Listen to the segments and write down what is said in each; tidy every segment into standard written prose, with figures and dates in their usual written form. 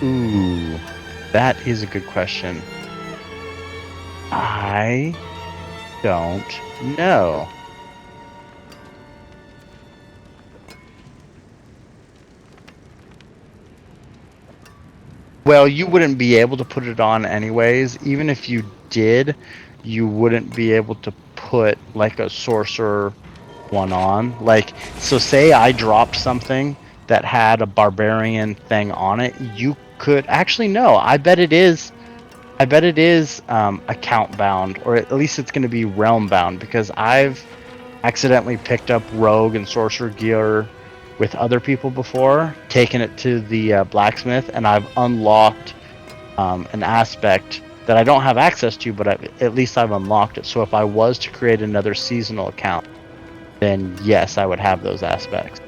Ooh, that is a good question. I don't know. Well, you wouldn't be able to put it on anyways. Even if you did, you wouldn't be able to put like a sorcerer one on. Like, so say I dropped something that had a barbarian thing on it, you could actually no. I bet it is. I bet it is account bound, or at least it's going to be realm bound because I've accidentally picked up rogue and sorcerer gear with other people before, taken it to the blacksmith, and I've unlocked an aspect that I don't have access to, but at least I've unlocked it. So if I was to create another seasonal account, then yes, I would have those aspects.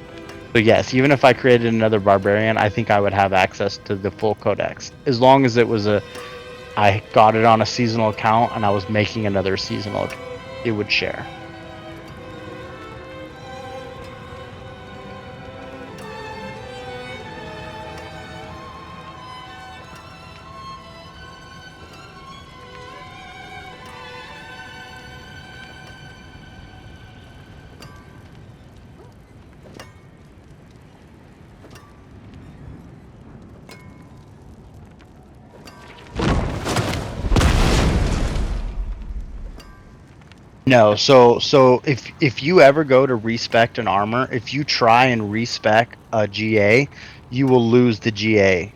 So yes, even if I created another barbarian, I think I would have access to the full codex as long as it was I got it on a seasonal account and I was making another seasonal account, it would share. No, so if you ever go to respec an armor, if you try and respec a GA, you will lose the GA.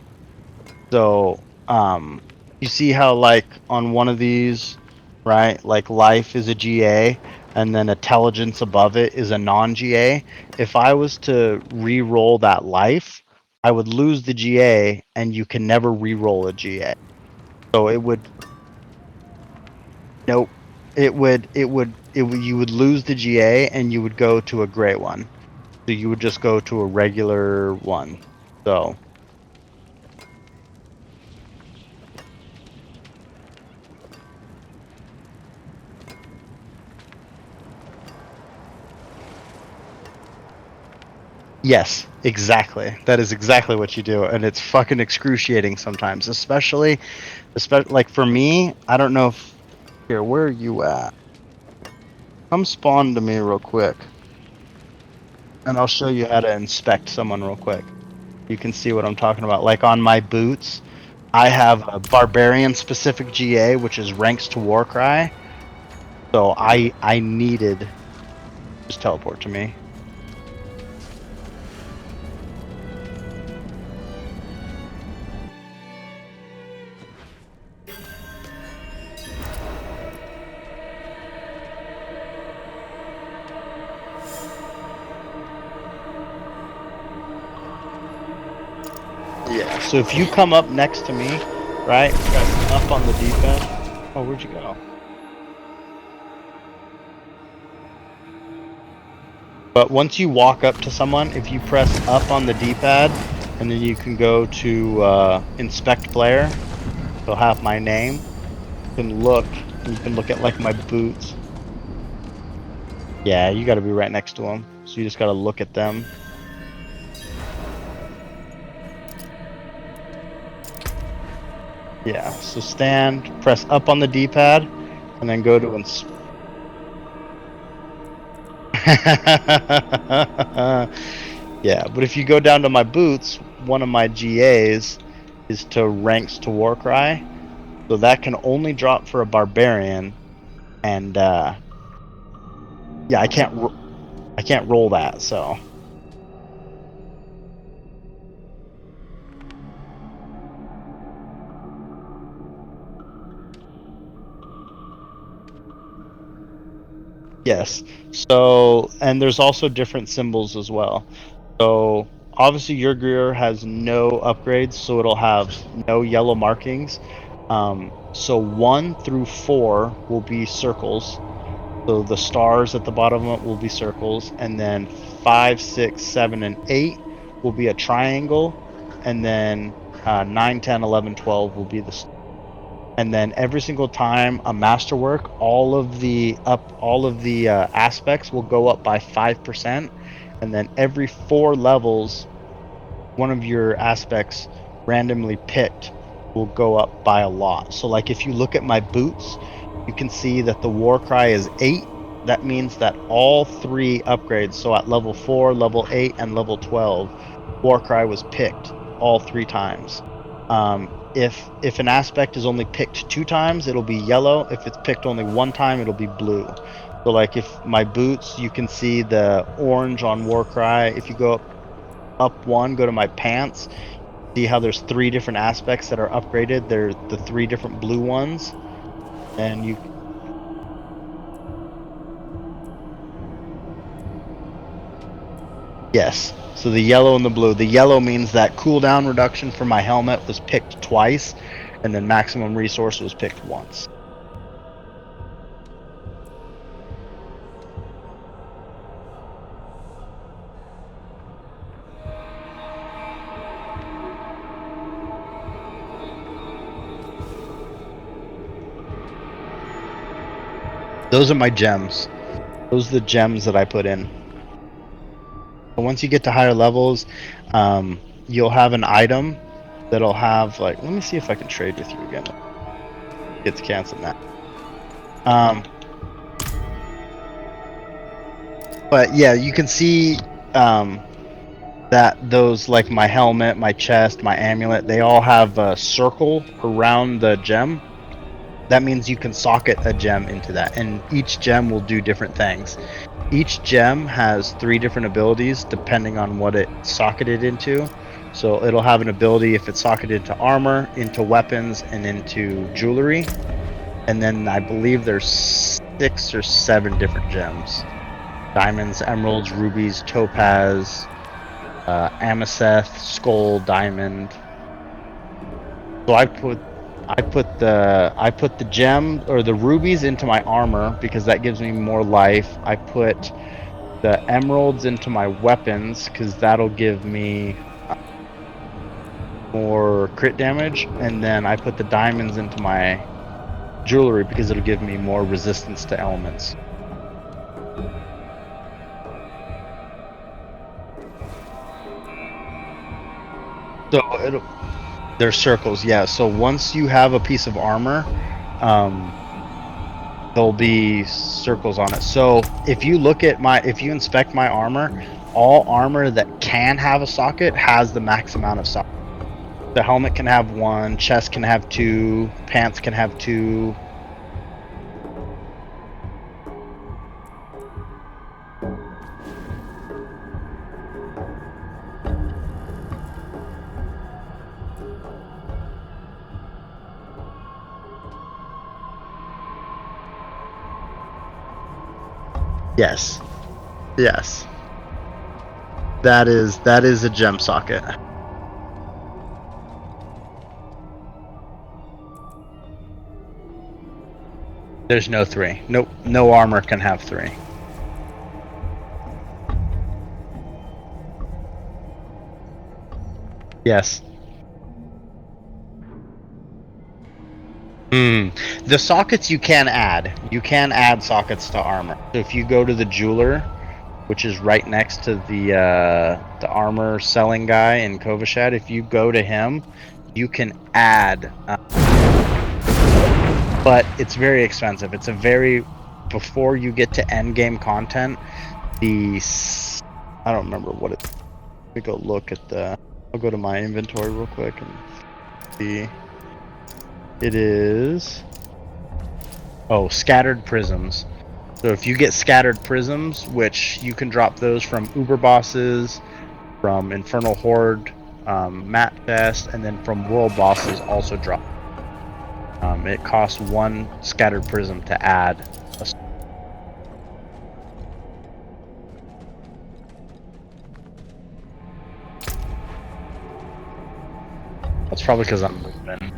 So you see how like on one of these, right? Like life is a GA and then intelligence above it is a non-GA. If I was to re-roll that life, I would lose the GA and you can never re-roll a GA. So it would nope. It would you would lose the GA and you would go to a gray one. So you would just go to a regular one. So yes, exactly. That is exactly what you do, and it's fucking excruciating sometimes, especially like for me. I don't know if here. Where are you at? Come spawn to me real quick, and I'll show you how to inspect someone real quick. You can see what I'm talking about. Like on my boots, I have a barbarian specific GA, which is ranks to Warcry. So I needed just teleport to me. Yeah. So if you come up next to me, right, press up on the D-pad. Oh, where'd you go? But once you walk up to someone, if you press up on the D-pad, and then you can go to inspect player, you'll have my name. You can look, and you can look at like my boots. Yeah, you got to be right next to them. So you just got to look at them. Yeah. So stand, press up on the D-pad, and then go to inspect. Yeah, but if you go down to my boots, one of my GAs is to ranks to Warcry, so that can only drop for a barbarian, and yeah, I can't roll that. So yes, so and there's also different symbols as well. So obviously your gear has no upgrades, so it'll have no yellow markings. So 1 through 4 will be circles. So the stars at the bottom of it will be circles, and then 5, 6, 7, and 8 will be a triangle, and then 9, 10, 11, 12 will be the. And then every single time a masterwork, all of the aspects will go up by 5%, and then every 4 levels, one of your aspects randomly picked will go up by a lot. So like if you look at my boots, you can see that the war cry is 8. That means that all 3 upgrades, so at level 4, level 8, and level 12, war cry was picked all 3 times. If an aspect is only picked 2 times, it'll be yellow. If it's picked only 1 time, it'll be blue. So like if my boots, you can see the orange on war cry. If you go up 1, go to my pants, see how there's 3 different aspects that are upgraded. They're the 3 different blue ones, and you. Yes. So the yellow and the blue. The yellow means that cooldown reduction for my helmet was picked twice, and then maximum resource was picked once. Those are my gems. Those are the gems that I put in. But once you get to higher levels, you'll have an item that'll have like. Let me see if I can trade with you again. It's canceled now. But yeah, you can see that those, like my helmet, my chest, my amulet, they all have a circle around the gem. That means you can socket a gem into that, and each gem will do different things. Each gem has 3 different abilities depending on what it socketed into. So it'll have an ability if it's socketed into armor, into weapons, and into jewelry. And then I believe there's 6 or 7 different gems. Diamonds, emeralds, rubies, topaz, amethyst, skull, diamond. So I put the gem or the rubies into my armor because that gives me more life. I put the emeralds into my weapons because that'll give me more crit damage, and then I put the diamonds into my jewelry because it'll give me more resistance to elements. So they're circles, yeah. So once you have a piece of armor, there'll be circles on it. So if you inspect my armor, all armor that can have a socket has the max amount of socket. The helmet can have 1, chest can have 2, pants can have 2. Yes. Yes. That is a gem socket. There's no 3. Nope. No armor can have 3. Yes. The sockets you can add. You can add sockets to armor. So if you go to the jeweler, which is right next to the armor selling guy in Kovashad, if you go to him, you can add. But it's very expensive. It's a very, before you get to end game content, I don't remember what it. Let me go look at the. I'll go to my inventory real quick and see. It is. Oh, scattered prisms. So if you get scattered prisms, which you can drop those from Uber bosses, from Infernal Horde, Mat Chest, and then from World bosses also drop. It costs 1 scattered prism to add. That's probably because I'm moving.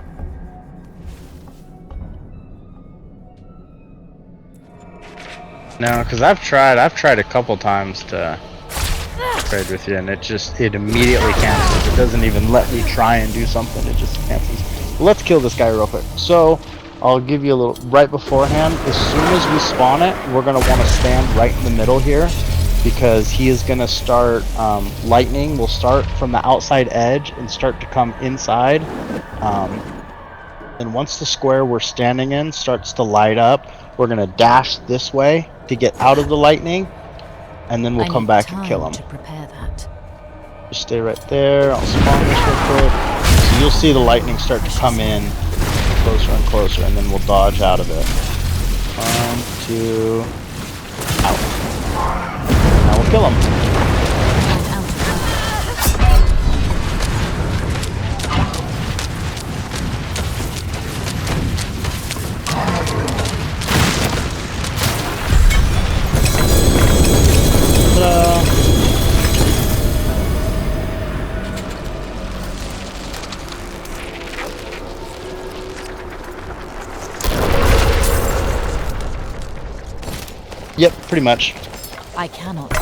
No, because I've tried a couple times to trade with you, and it immediately cancels. It doesn't even let me try and do something. It just cancels. Let's kill this guy real quick. So I'll give you a little right beforehand. As soon as we spawn it, we're gonna want to stand right in the middle here, because he is going to start, lightning will start from the outside edge and start to come inside. And once the square we're standing in starts to light up, we're going to dash this way to get out of the lightning, and then we'll come back and kill him. To prepare that. Just stay right there. I'll spawn this real quick. So you'll see the lightning start to come in closer and closer, and then we'll dodge out of it. 1, 2, out. Now we'll kill him. Yep, pretty much. I cannot.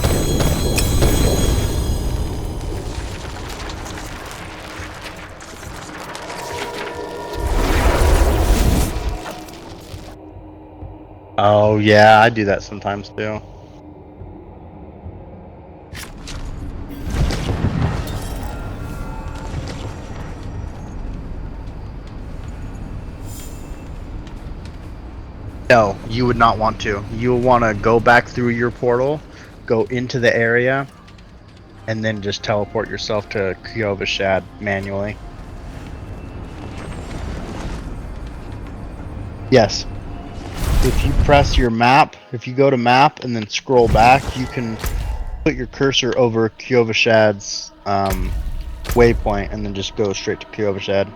Oh yeah, I do that sometimes too. No, you would not want to. You'll want to go back through your portal, go into the area, and then just teleport yourself to Kyovashad manually. Yes. If you press your map, if you go to map and then scroll back, you can put your cursor over Kyovashad's waypoint and then just go straight to Kyovashad.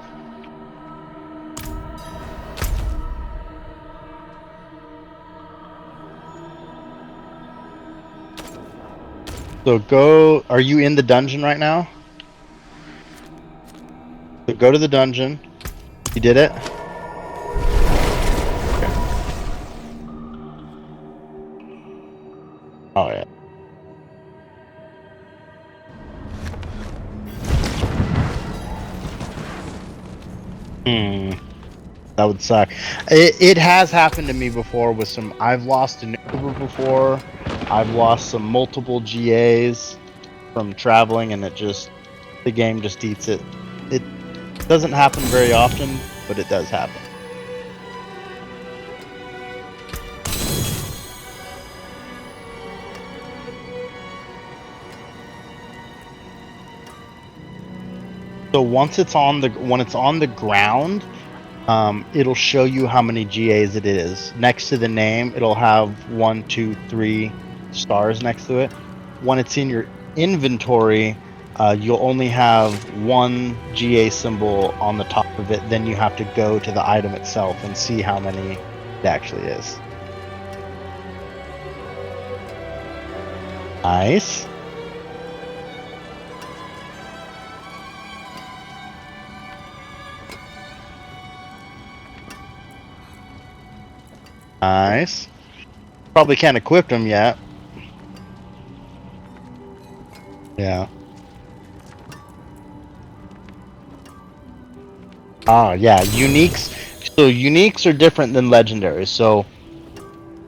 So go, are you in the dungeon right now? So go to the dungeon. You did it? Okay. Oh yeah. That would suck. It has happened to me before with some, I've lost an Uber before. I've lost some multiple GAs from traveling, and the game just eats it. It doesn't happen very often, but it does happen. So when it's on the ground, it'll show you how many GAs it is. Next to the name, it'll have 1, 2, 3 stars next to it. When it's in your inventory, you'll only have 1 GA symbol on the top of it. Then you have to go to the item itself and see how many it actually is. Nice. Nice. Probably can't equip them yet. Yeah. Yeah, uniques. So uniques are different than legendaries. So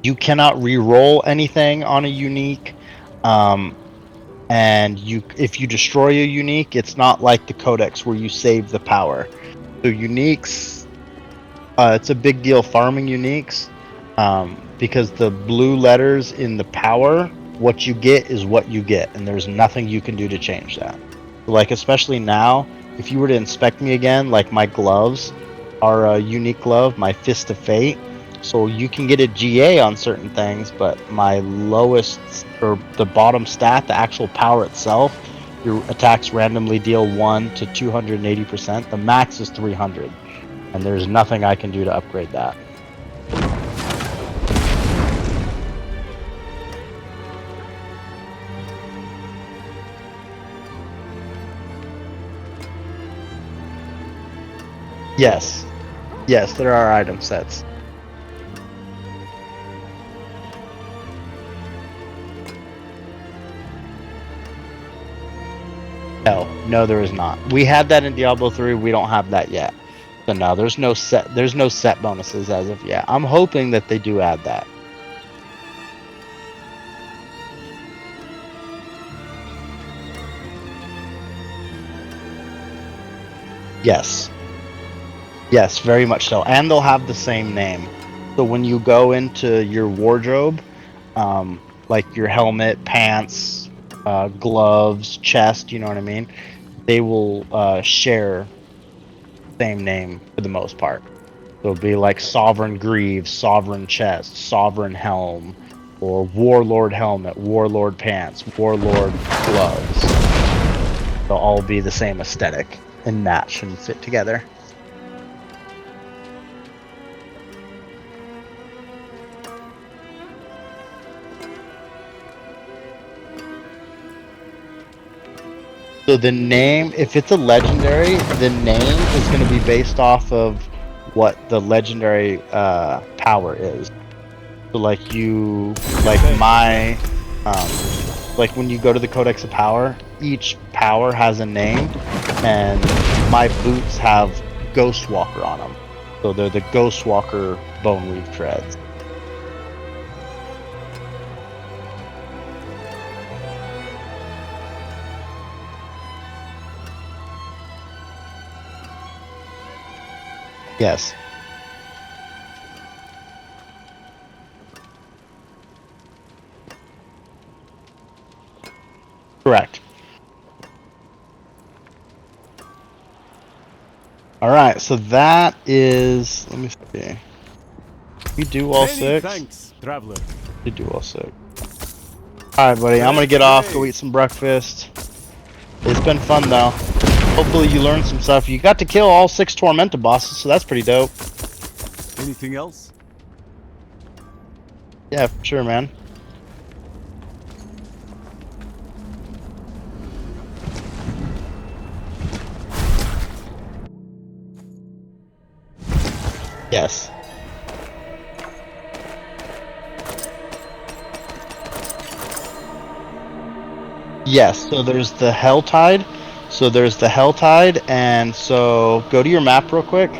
you cannot re-roll anything on a unique. And if you destroy a unique, it's not like the codex where you save the power. So uniques, it's a big deal farming uniques, because the blue letters in the power, what you get is what you get, and there's nothing you can do to change that. Like, especially now, if you were to inspect me again, like my gloves are a unique glove, my Fist of Fate. So you can get a GA on certain things, but my lowest, or the bottom stat, the actual power itself, your attacks randomly deal 1 to 280%. The max is 300, and there's nothing I can do to upgrade that. Yes. Yes, there are item sets. No, there is not. We had that in Diablo 3. We don't have that yet. So no, there's no set bonuses as of yet. I'm hoping that they do add that. Yes. Yes, very much so. And they'll have the same name. So when you go into your wardrobe, like your helmet, pants, gloves, chest, you know what I mean? They will share the same name for the most part. So it'll be like Sovereign Greaves, Sovereign Chest, Sovereign Helm, or Warlord Helmet, Warlord Pants, Warlord Gloves. They'll all be the same aesthetic and match and fit together. So the name, if it's a legendary, the name is going to be based off of what the legendary power is. So like like when you go to the Codex of Power, each power has a name, and my boots have Ghostwalker on them. So they're the Ghostwalker Boneweave Treads. Yes. Correct. Alright, so that is... Let me see. You do all Many 6? thanks, traveler. You do all 6. Alright, buddy, I'm gonna get off, go eat some breakfast. It's been fun, though. Hopefully you learned some stuff. You got to kill all 6 Tormented bosses, so that's pretty dope. Anything else? Yeah, for sure, man. Yes. Yes, so there's the Hell Tide. So there's the Hell Tide, and so go to your map real quick.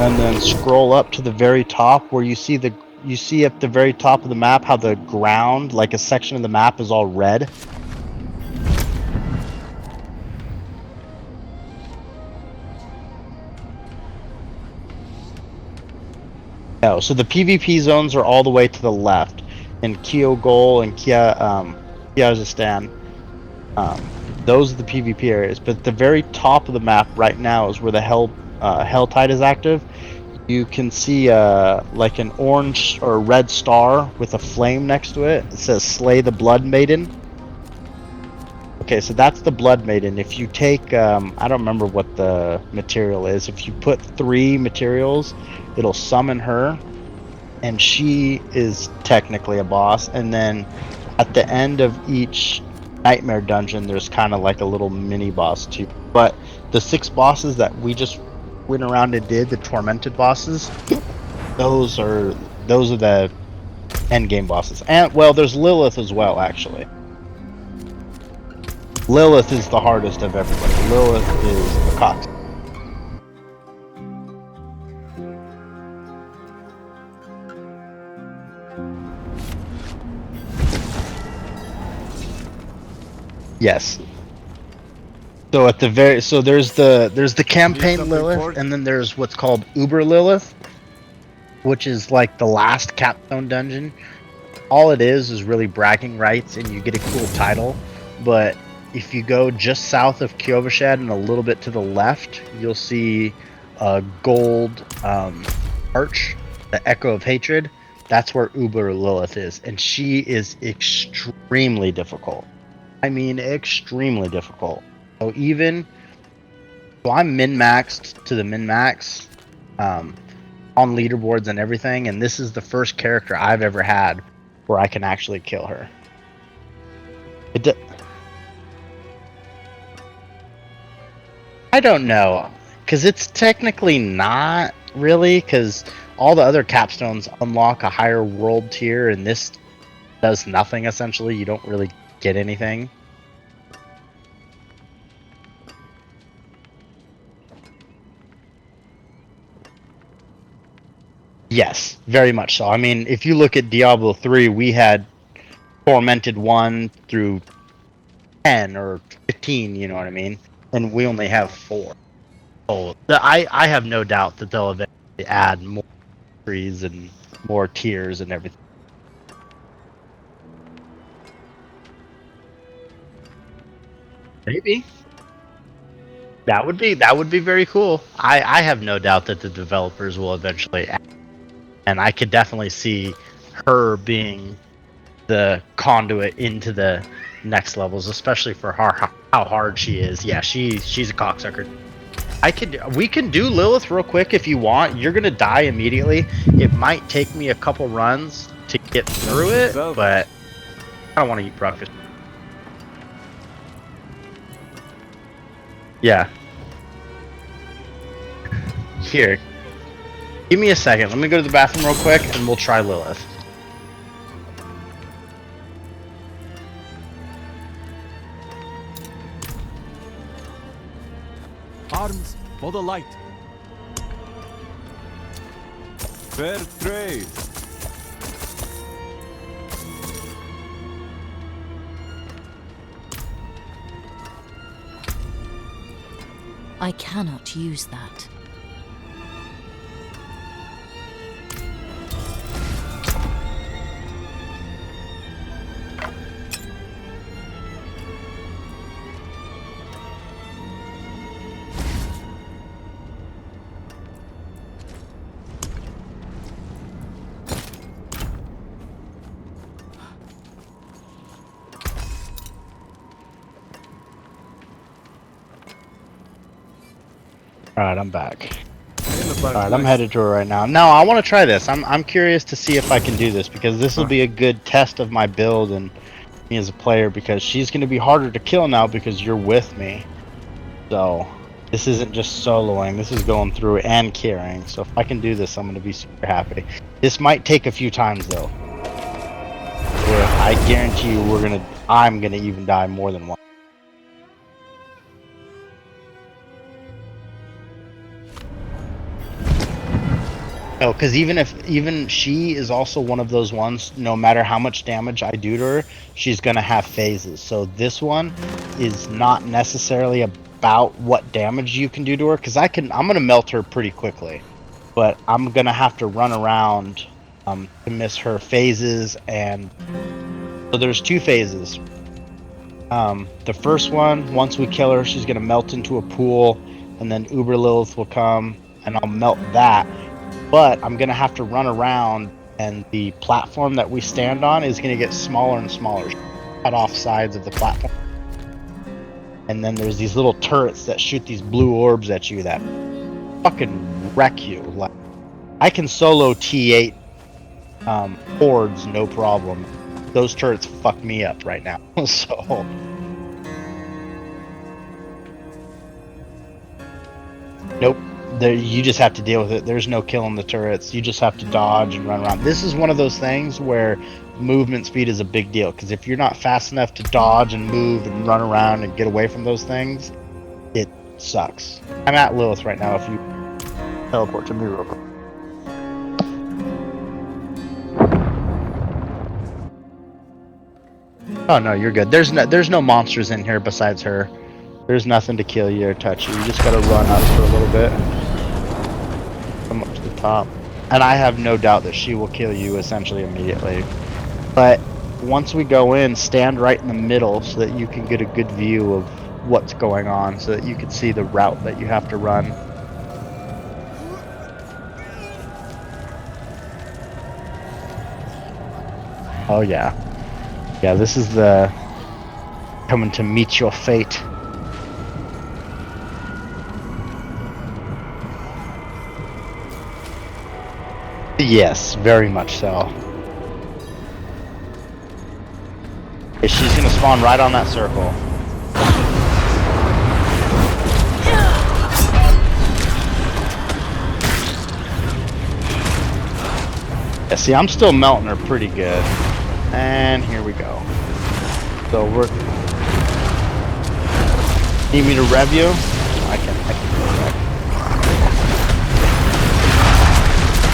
And then scroll up to the very top where you see at the very top of the map how the ground, like a section of the map, is all red. No, so the PvP zones are all the way to the left in Kyogol and Kyazistan. Those are the PvP areas, but the very top of the map right now is where the Hell Tide is active. You can see like an orange or red star with a flame next to it. It says "Slay the Blood Maiden." Okay, so that's the Blood Maiden. If you take, I don't remember what the material is. If you put 3 materials, it'll summon her, and she is technically a boss. And then at the end of each nightmare dungeon, there's kind of like a little mini boss too. But the 6 bosses that we just went around and did, the tormented bosses, those are the end game bosses. And well, there's Lilith as well, actually. Lilith is the hardest of everybody. Lilith is the cox. Yes. So at the very there's the campaign Lilith, and then there's what's called Uber Lilith, which is like the last capstone dungeon. All it is really bragging rights, and you get a cool title. But if you go just south of Kyovashad and a little bit to the left, you'll see a gold arch, the Echo of Hatred. That's where Uber Lilith is, and she is extremely difficult. I mean, extremely difficult. So I'm min-maxed to the min-max on leaderboards and everything, and this is the first character I've ever had where I can actually kill her. I don't know, because it's technically not really, because all the other capstones unlock a higher world tier, and this does nothing essentially. You don't really get anything. Yes, very much so. I mean, if you look at Diablo 3, we had Tormented 1 through 10 or 15, you know what I mean? and we only have 4. So I have no doubt that they'll eventually add more trees and more tiers and everything. Maybe. That would be very cool. I have no doubt that the developers will eventually add, and I could definitely see her being the conduit into the next levels, especially for how hard she is. Yeah, she's a cocksucker. We can do Lilith real quick if you want. You're gonna die immediately. It might take me a couple runs to get through it, but I don't want to eat breakfast. Yeah. Here. Give me a second. Let me go to the bathroom real quick and we'll try Lilith. Arms for the light. Fair trade. I cannot use that. Alright, I'm back. Alright, I'm headed to her right now. No, I want to try this. I'm curious to see if I can do this, because this will be a good test of my build and me as a player, because she's going to be harder to kill now because you're with me. So, this isn't just soloing. This is going through and carrying. So if I can do this, I'm going to be super happy. This might take a few times, though. Where I guarantee you I'm going to even die more than once. No, because even she is also one of those ones, no matter how much damage I do to her, she's gonna have phases. So this one is not necessarily about what damage you can do to her, because I'm gonna melt her pretty quickly, but I'm gonna have to run around to miss her phases. And so there's 2 phases. The first one, once we kill her, she's gonna melt into a pool, and then Uber Lilith will come, and I'll melt that. But I'm going to have to run around, and the platform that we stand on is going to get smaller and smaller. Cut off sides of the platform. And then there's these little turrets that shoot these blue orbs at you that fucking wreck you. Like, I can solo T8 hordes, no problem. Those turrets fuck me up right now. So... Nope. You just have to deal with it. There's no killing the turrets. You just have to dodge and run around. This is one of those things where movement speed is a big deal, because if you're not fast enough to dodge and move and run around and get away from those things, it sucks. I'm at Lilith right now if you teleport to me real quick. Oh no, you're good. There's no monsters in here besides her. There's nothing to kill you or touch you. You just gotta run up for a little bit. Come up to the top. And I have no doubt that she will kill you essentially immediately. But once we go in, stand right in the middle so that you can get a good view of what's going on, so that you can see the route that you have to run. Oh yeah. Yeah, this is the coming to meet your fate. Yes, very much so. Okay, she's gonna spawn right on that circle. Yeah, see, I'm still melting her pretty good. And here we go. So we're... Need me to rev you? I can go back.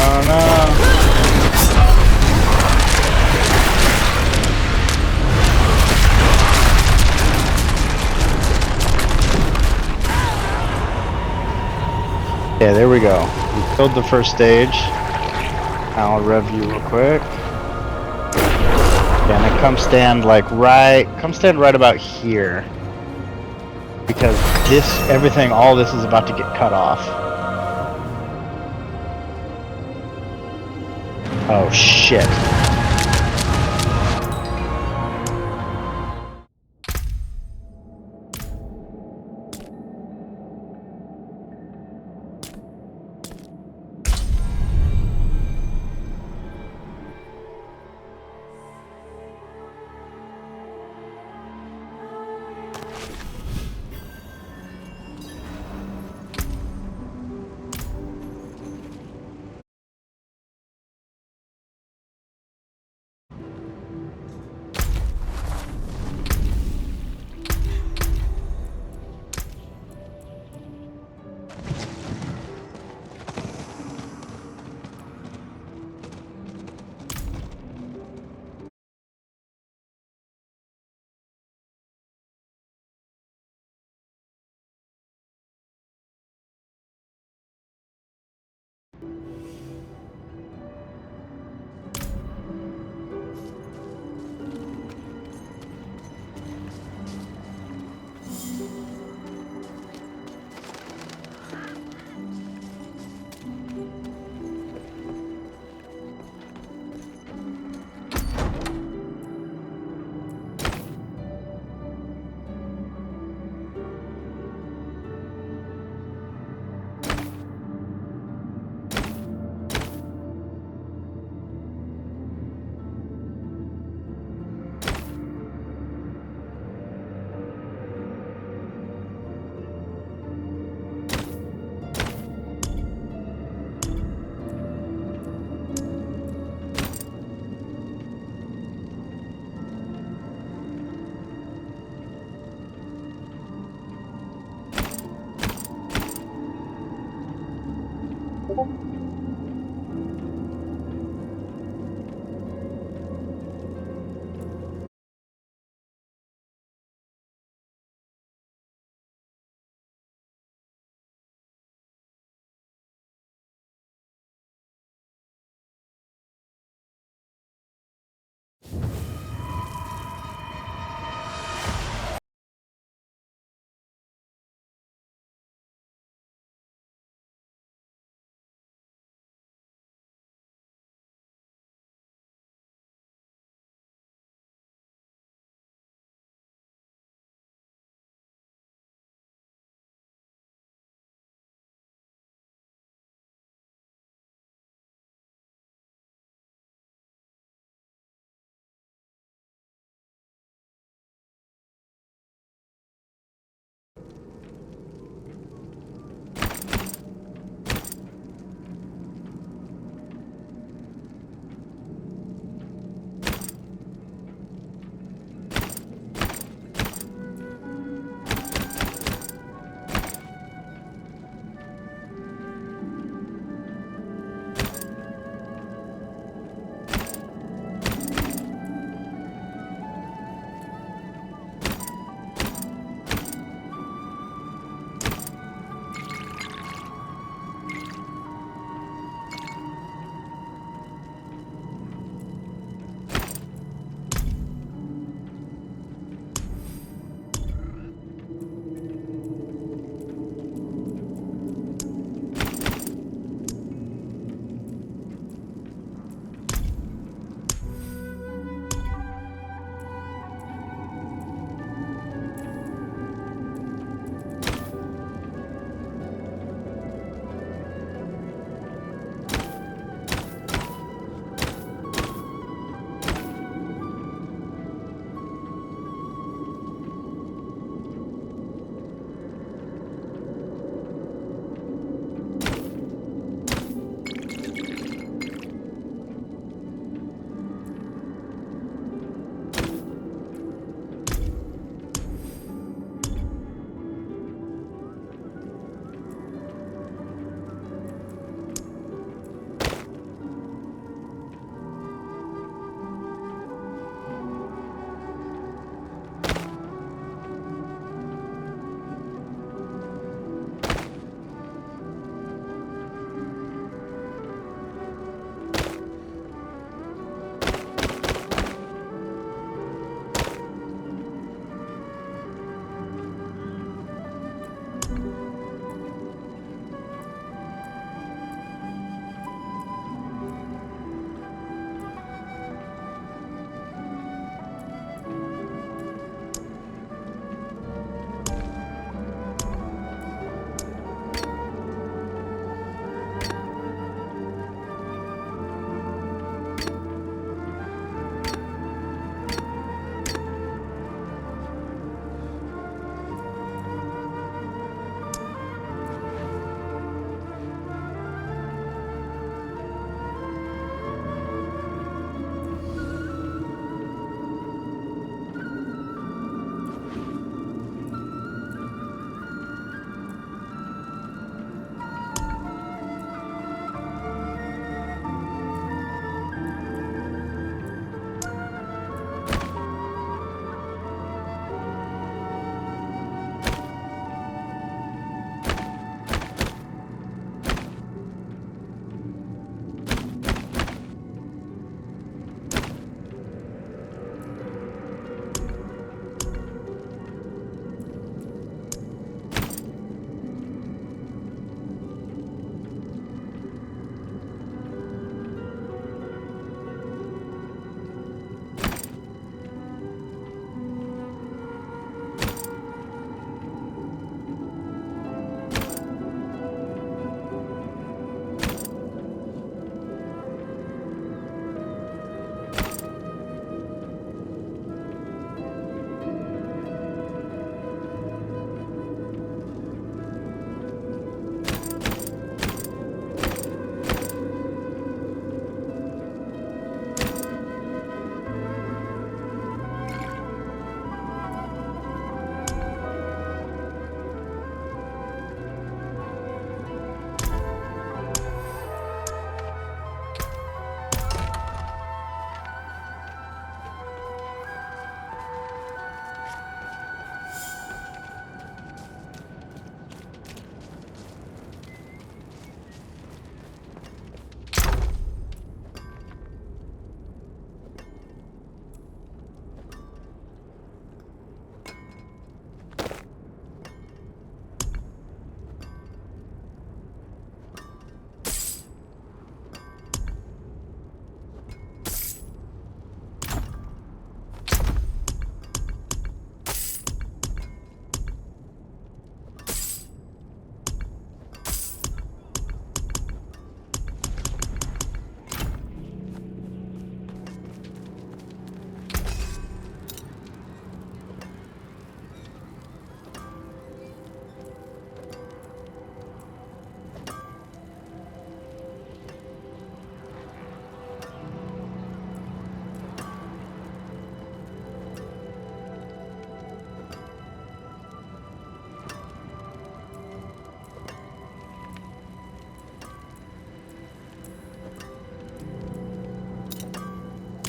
Oh no. Okay, there we go. We killed the first stage. I'll rev you real quick. Okay, and then come stand right about here. Because all this is about to get cut off. Oh shit.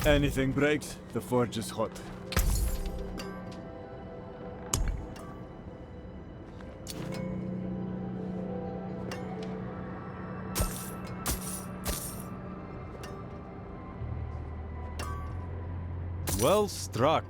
Anything breaks, the forge is hot. Well struck.